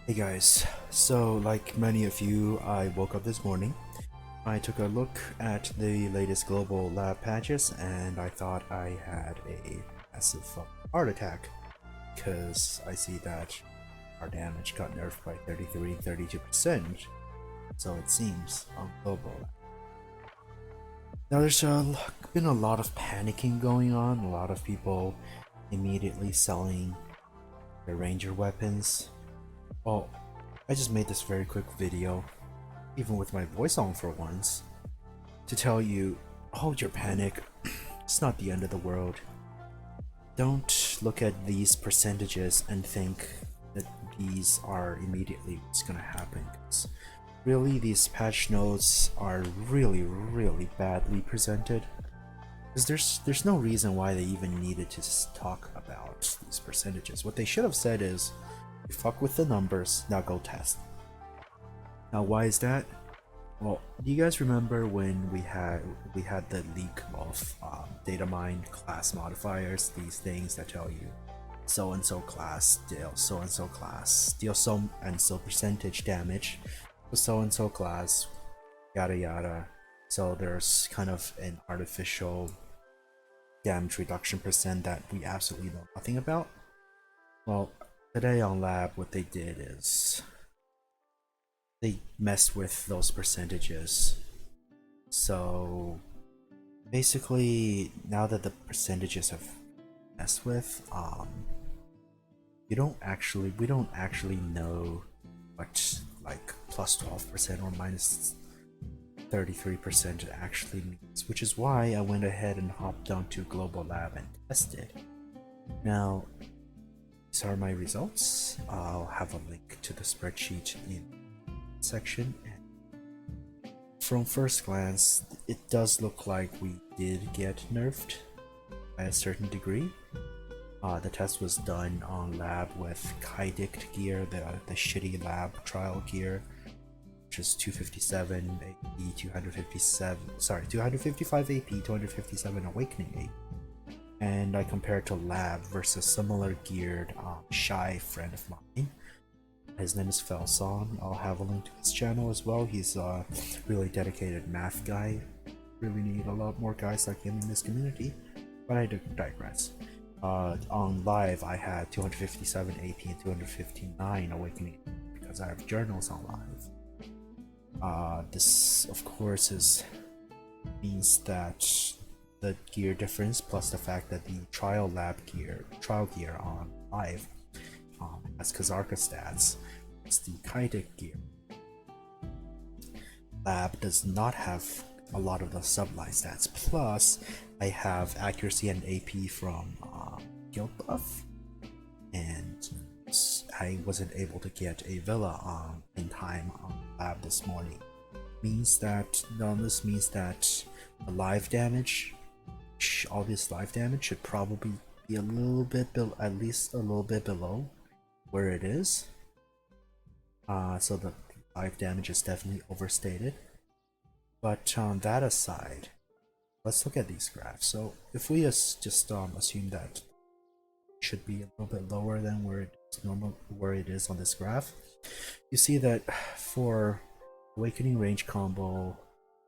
Hey guys, so like many of you, I woke up this morning. I took a look at the latest global lab patches and I thought I had a massive heart attack because I see that our damage got nerfed by 33 and 32%, so it seems on global lab. Now there's been a lot of panicking going on, a lot of people immediately selling their ranger weapons. Well, I just made this very quick video, even with my voice on for once, to tell you, hold your panic, it's not the end of the world. Don't look at these percentages and think that these are immediately what's gonna happen. Really, these patch notes are really badly presented. Because there's no reason why they even needed to talk about these percentages. What they should have said is, you fuck with the numbers, now go test. Now why is that? Well, do you guys remember when we had the leak of data mine class modifiers? These things that tell you so and so class deals so and so class deals so and so percentage damage with so and so class, yada yada. So there's kind of an artificial damage reduction percent that we absolutely know nothing about. Well, today on lab, what they did is they messed with those percentages. So basically, now that the percentages have messed with, we don't actually know what like plus 12% or minus 33% actually means, which is why I went ahead and hopped onto Global Lab and tested. Now, these are my results. I'll have a link to the spreadsheet in section. From first glance, it does look like we did get nerfed by a certain degree. The test was done on lab with Kaidict gear, the shitty lab trial gear, which is 257 AP, 255 AP, 257 Awakening AP. And I compared to lab versus similar geared shy friend of mine. His name is Phelsong. I'll have a link to his channel as well. He's a really dedicated math guy. Really need a lot more guys like him in this community, but I digress. On live, I had 257 AP and 259 Awakening because I have journals on live. This, of course, means that the gear difference plus the fact that the trial gear on live has Kazarka stats. It's the Kaidic gear. Lab does not have a lot of the sublight stats. Plus, I have accuracy and AP from guild buff, and I wasn't able to get a villa in time on lab this morning. This means that the live damage, all this live damage, should probably be a little bit at least a little bit below where it is. So the live damage is definitely overstated. But that aside, let's look at these graphs. So if we just assume that it should be a little bit lower than where it is on this graph, you see that for Awakening range combo,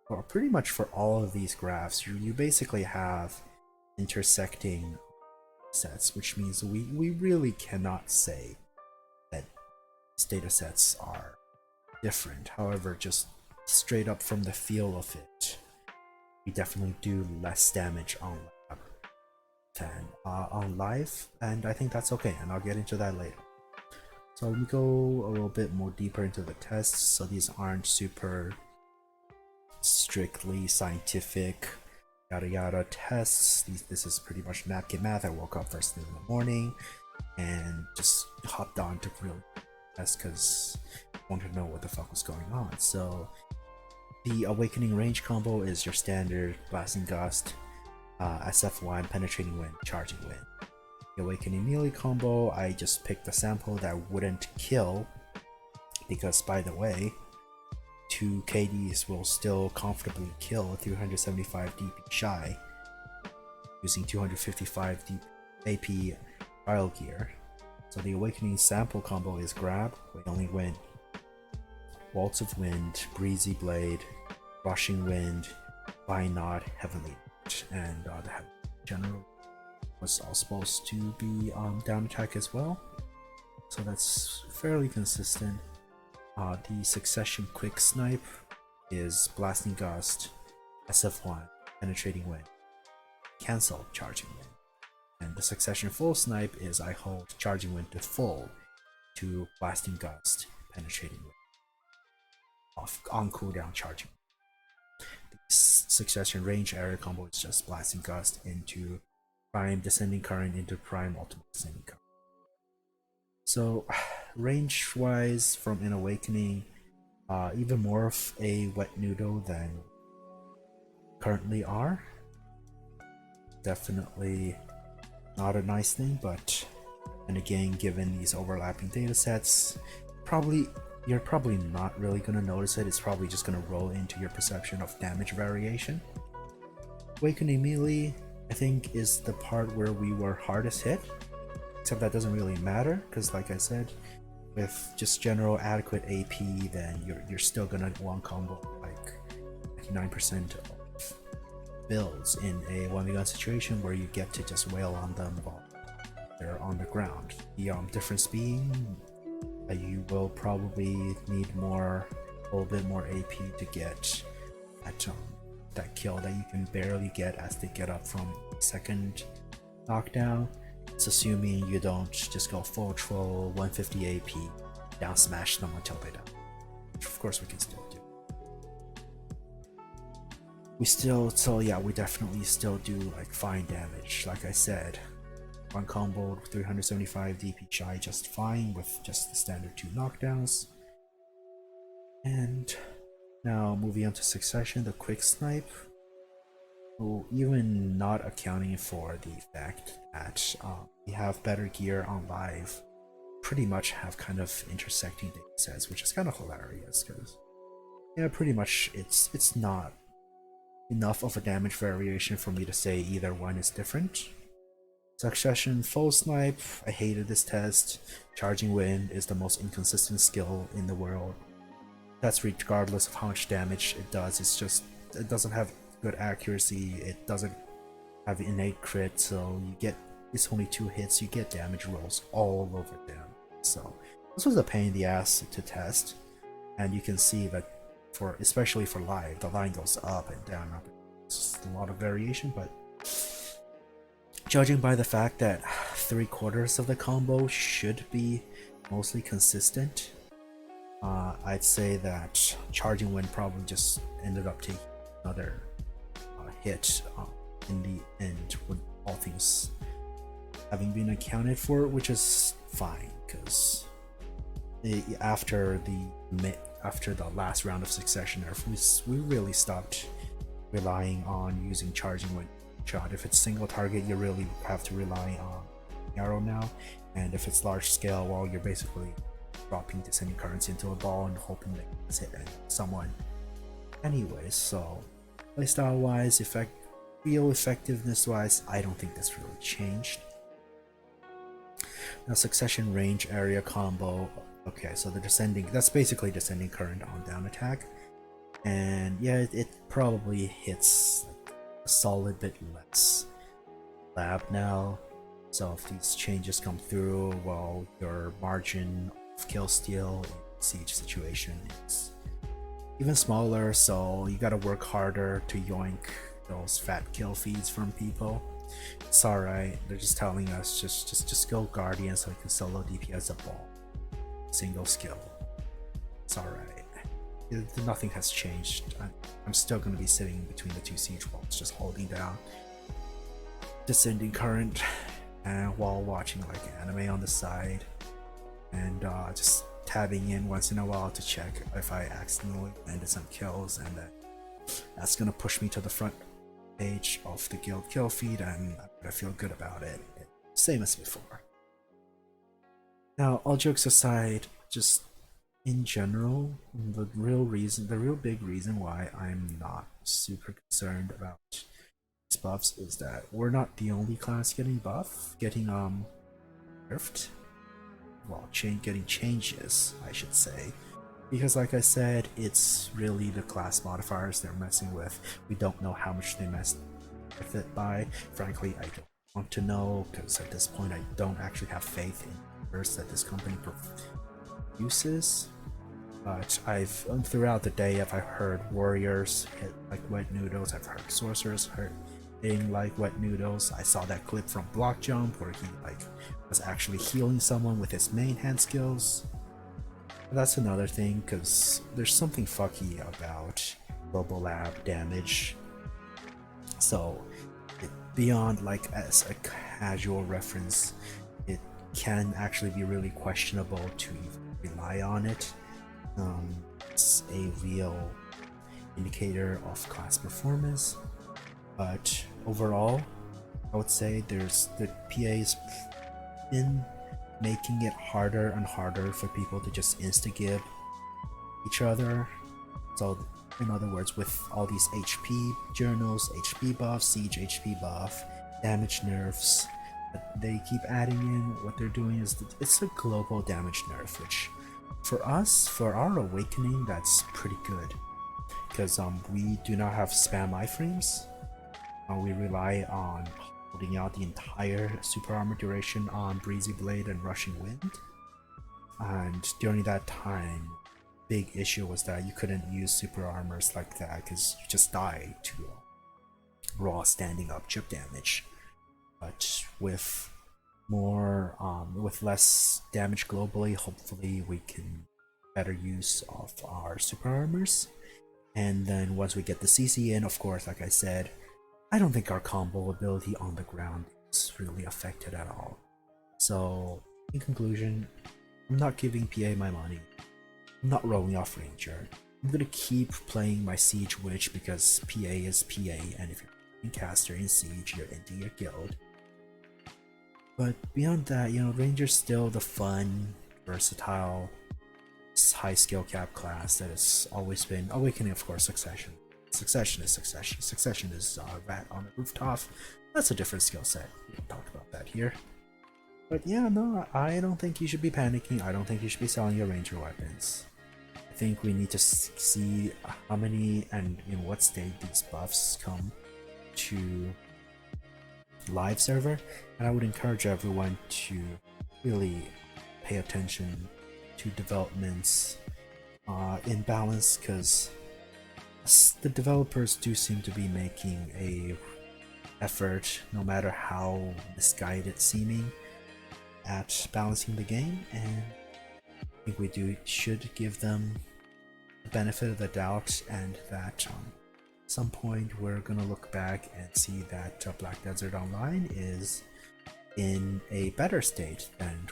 or pretty much for all of these graphs, you basically have intersecting sets, which means we really cannot say that these data sets are different. However, just straight up from the feel of it, we definitely do less damage on lab than on live, and I think that's okay, and I'll get into that later. So let me go a little bit more deeper into the tests. So these aren't super strictly scientific yada yada tests. This is pretty much napkin math. I woke up first thing in the morning and just hopped on to really test because I wanted to know what the fuck was going on. So the Awakening range combo is your standard Blasting Gust, SF1, Penetrating Wind, Charging Wind. The Awakening melee combo, I just picked a sample that wouldn't kill because, by the way, 2 KDs will still comfortably kill 375 DP shy using 255 DP AP trial gear. So the Awakening sample combo is Grab, Wailing Wind, Waltz of Wind, Breezy Blade, Rushing Wind, Vine Knot, Heavenly Knot, and the Heavenly General was all supposed to be down attack as well. So that's fairly consistent. The Succession Quick Snipe is Blasting Gust, SF1, Penetrating Wind, Cancel Charging Wind. And the Succession Full Snipe is I hold Charging Wind to full to Blasting Gust, Penetrating Wind. Off on cooldown Charging. The Succession Range area combo is just Blasting Gust into Prime Descending Current into Prime Ultimate Descending Current. So range wise from an Awakening, even more of a wet noodle than currently are. Definitely not a nice thing, but and again, given these overlapping data sets, you're probably not really going to notice it. It's probably just going to roll into your perception of damage variation. Awakening melee, I think, is the part where we were hardest hit, except that doesn't really matter because, like I said, with just general adequate AP, then you're still gonna one combo like 99% of builds in a 1v1 situation where you get to just wail on them while they're on the ground. The difference being you will probably need a little bit more AP to get that kill that you can barely get as they get up from second knockdown. It's assuming you don't just go full troll 150 AP, down smash them until they die, which of course we can still do. We definitely still do like fine damage. Like I said, one combo 375 DP shy just fine with just the standard 2 knockdowns. And now moving on to Succession, the Quick Snipe. So even not accounting for the fact that we have better gear on live, pretty much have kind of intersecting data sets, which is kind of hilarious because pretty much it's not enough of a damage variation for me to say either one is different. Succession Full Snipe, I hated this test. Charging Wind is the most inconsistent skill in the world. That's regardless of how much damage it does. It doesn't have good accuracy, it doesn't have innate crit, so it's only 2 hits, you get damage rolls all over them. So this was a pain in the ass to test, and you can see that especially for live, the line goes up and down. It's a lot of variation, but judging by the fact that 3/4 of the combo should be mostly consistent, I'd say that Charging Wind probably just ended up taking another hit in the end, with all things having been accounted for, which is fine because after the last round of Succession nerf, we really stopped relying on using Charging Wind shot. If it's single target, you really have to rely on arrow now, and if it's large scale, well, you're basically dropping Descending Currents into a ball and hoping that it's hit someone. Anyways, so playstyle wise, real effectiveness wise, I don't think this really changed. Now Succession Range area combo. Okay, so that's basically Descending Current on down attack, and yeah, it probably hits a solid bit less lab now. So if these changes come through, well, your margin of kill steal in siege situation is even smaller, so you gotta work harder to yoink those fat kill feeds from people. It's alright, they're just telling us just go Guardian so you can solo DPS a ball. Single skill. It's alright. Nothing has changed. I'm still gonna be sitting between the 2 siege walls, just holding down Descending Current and while watching like anime on the side, and just tabbing in once in a while to check if I accidentally landed some kills, and that's gonna push me to the front page of the guild kill feed, and I'm gonna feel good about it. Same as before. Now, all jokes aside, just in general, the real big reason why I'm not super concerned about these buffs is that we're not the only class getting nerfed. well, getting changes, I should say. Because like I said, it's really the class modifiers they're messing with. We don't know how much they messed with it by. Frankly, I don't want to know, because at this point I don't actually have faith in the nerfs that this company produces. But throughout the day, I've heard warriors hit like wet noodles, I've heard sorcerers hitting like wet noodles. I saw that clip from Block Jump where he like was actually healing someone with his main hand skills. That's another thing, because there's something fucky about Global Lab damage. So, beyond like as a casual reference, it can actually be really questionable to even rely on it. It's a real indicator of class performance, but overall, I would say the PA's been making it harder and harder for people to just insta-gib each other. So in other words, with all these HP journals, HP buff, siege HP buff, damage nerfs that they keep adding in, what they're doing is it's a global damage nerf, which for us, for our awakening, that's pretty good, because we do not have spam iframes. We rely on holding out the entire super armor duration on Breezy Blade and Rushing Wind, and during that time, big issue was that you couldn't use super armors like that because you just die to raw standing up chip damage. But with more, with less damage globally, hopefully we can better use of our super armors. And then once we get the CC in, of course, like I said, I don't think our combo ability on the ground is really affected at all. So, in conclusion, I'm not giving PA my money. I'm not rolling off Ranger. I'm gonna keep playing my Siege Witch because PA is PA, and if you're a caster in Siege, you're into your guild. But beyond that, you know, Ranger's still the fun, versatile, high skill cap class that has always been. Awakening, of course, Succession. Succession is Succession. Succession is Rat on the Rooftop. That's a different skill set. We don't talk about that here. But yeah, no, I don't think you should be panicking. I don't think you should be selling your Ranger weapons. I think we need to see how many and in what state these buffs come to live server, and I would encourage everyone to really pay attention to developments in balance, because the developers do seem to be making a effort, no matter how misguided seeming, at balancing the game, and I think we should give them the benefit of the doubt, and that at some point we're gonna look back and see that Black Desert Online is in a better state than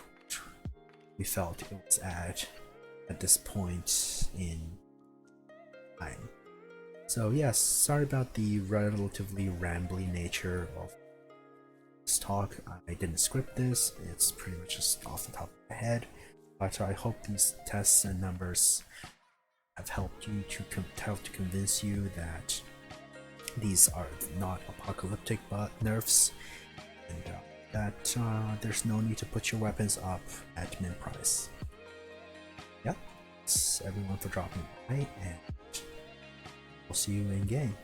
we felt it was at this point in time. So yes, sorry about the relatively rambly nature of this talk. I didn't script this, it's pretty much just off the top of my head, but I hope these tests and numbers have helped you to convince you that these are not apocalyptic nerfs, and that there's no need to put your weapons up at min price. Yep, thanks everyone for dropping by, and we'll see you in game.